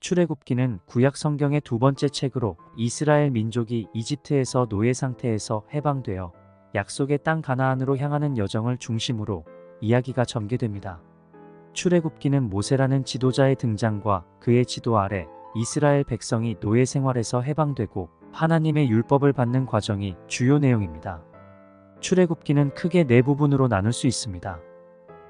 출애굽기는 구약 성경의 두 번째 책으로 이스라엘 민족이 이집트에서 노예 상태에서 해방되어 약속의 땅 가나안으로 향하는 여정을 중심으로 이야기가 전개됩니다. 출애굽기는 모세라는 지도자의 등장과 그의 지도 아래 이스라엘 백성이 노예 생활에서 해방되고 하나님의 율법을 받는 과정이 주요 내용입니다. 출애굽기는 크게 네 부분으로 나눌 수 있습니다.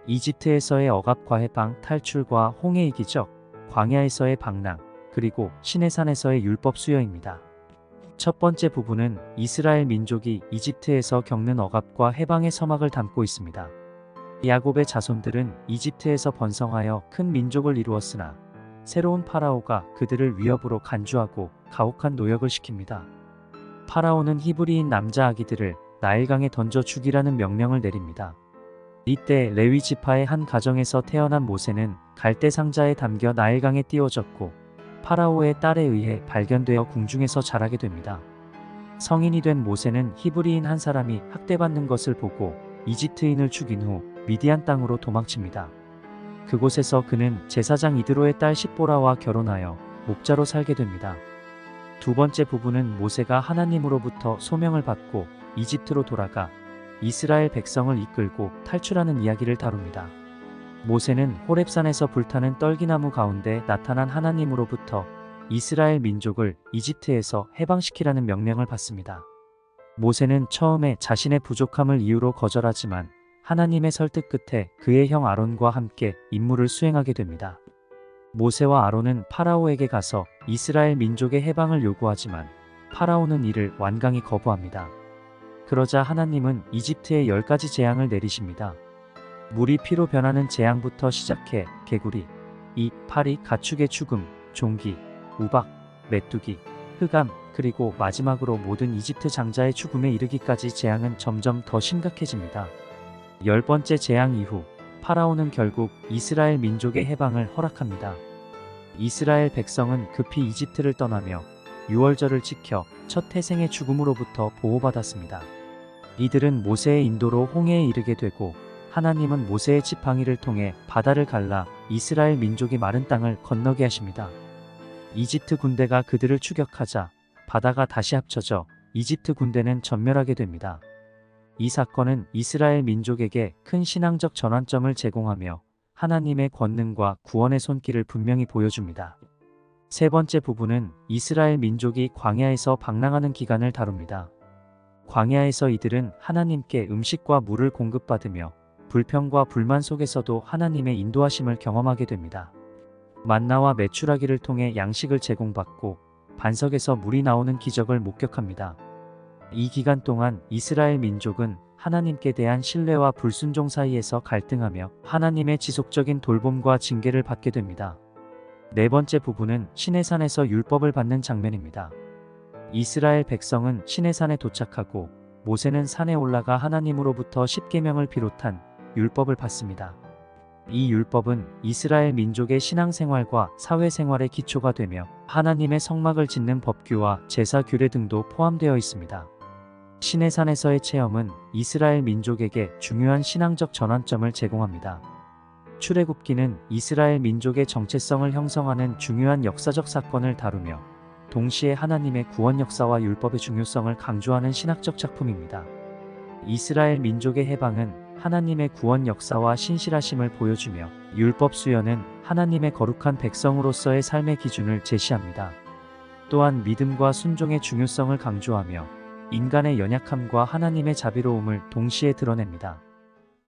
이집트에서의 억압과 해방, 탈출과 홍해의 기적, 광야에서의 방랑, 그리고 시내산에서의 율법 수여입니다. 첫 번째 부분은 이스라엘 민족이 이집트에서 겪는 억압과 해방의 서막을 담고 있습니다. 야곱의 자손들은 이집트에서 번성하여 큰 민족을 이루었으나 새로운 파라오가 그들을 위협으로 간주하고 가혹한 노역을 시킵니다. 파라오는 히브리인 남자 아기들을 나일강에 던져 죽이라는 명령을 내립니다. 이때 레위 지파의 한 가정에서 태어난 모세는 갈대 상자에 담겨 나일강에 띄워졌고 파라오의 딸에 의해 발견되어 궁중에서 자라게 됩니다. 성인이 된 모세는 히브리인 한 사람이 학대받는 것을 보고 이집트인을 죽인 후 미디안 땅으로 도망칩니다. 그곳에서 그는 제사장 이드로의 딸 십보라와 결혼하여 목자로 살게 됩니다. 두 번째 부분은 모세가 하나님으로부터 소명을 받고 이집트로 돌아가 이스라엘 백성을 이끌고 탈출하는 이야기를 다룹니다. 모세는 호렙산에서 불타는 떨기나무 가운데 나타난 하나님으로부터 이스라엘 민족을 이집트에서 해방시키라는 명령을 받습니다. 모세는 처음에 자신의 부족함을 이유로 거절하지만 하나님의 설득 끝에 그의 형 아론과 함께 임무를 수행하게 됩니다. 모세와 아론은 파라오에게 가서 이스라엘 민족의 해방을 요구하지만 파라오는 이를 완강히 거부합니다. 그러자 하나님은 이집트에 10가지 재앙을 내리십니다. 물이 피로 변하는 재앙부터 시작해 개구리, 이, 파리, 가축의 죽음, 종기, 우박, 메뚜기, 흑암, 그리고 마지막으로 모든 이집트 장자의 죽음에 이르기까지 재앙은 점점 더 심각해집니다. 10번째 재앙 이후 파라오는 결국 이스라엘 민족의 해방을 허락합니다. 이스라엘 백성은 급히 이집트를 떠나며 유월절을 지켜 첫 태생의 죽음으로부터 보호받았습니다. 이들은 모세의 인도로 홍해에 이르게 되고 하나님은 모세의 지팡이를 통해 바다를 갈라 이스라엘 민족이 마른 땅을 건너게 하십니다. 이집트 군대가 그들을 추격하자 바다가 다시 합쳐져 이집트 군대는 전멸하게 됩니다. 이 사건은 이스라엘 민족에게 큰 신앙적 전환점을 제공하며 하나님의 권능과 구원의 손길을 분명히 보여줍니다. 세 번째 부분은 이스라엘 민족이 광야에서 방랑하는 기간을 다룹니다. 광야에서 이들은 하나님께 음식과 물을 공급받으며 불평과 불만 속에서도 하나님의 인도하심을 경험하게 됩니다. 만나와 메추라기를 통해 양식을 제공받고 반석에서 물이 나오는 기적을 목격합니다. 이 기간 동안 이스라엘 민족은 하나님께 대한 신뢰와 불순종 사이에서 갈등하며 하나님의 지속적인 돌봄과 징계를 받게 됩니다. 네 번째 부분은 시내산에서 율법을 받는 장면입니다. 이스라엘 백성은 시내산에 도착하고 모세는 산에 올라가 하나님으로부터 십계명을 비롯한 율법을 받습니다. 이 율법은 이스라엘 민족의 신앙생활과 사회생활의 기초가 되며 하나님의 성막을 짓는 법규와 제사 규례 등도 포함되어 있습니다. 시내산에서의 체험은 이스라엘 민족에게 중요한 신앙적 전환점을 제공합니다. 출애굽기는 이스라엘 민족의 정체성을 형성하는 중요한 역사적 사건을 다루며 동시에 하나님의 구원 역사와 율법의 중요성을 강조하는 신학적 작품입니다. 이스라엘 민족의 해방은 하나님의 구원 역사와 신실하심을 보여주며 율법 수여는 하나님의 거룩한 백성으로서의 삶의 기준을 제시합니다. 또한 믿음과 순종의 중요성을 강조하며 인간의 연약함과 하나님의 자비로움을 동시에 드러냅니다.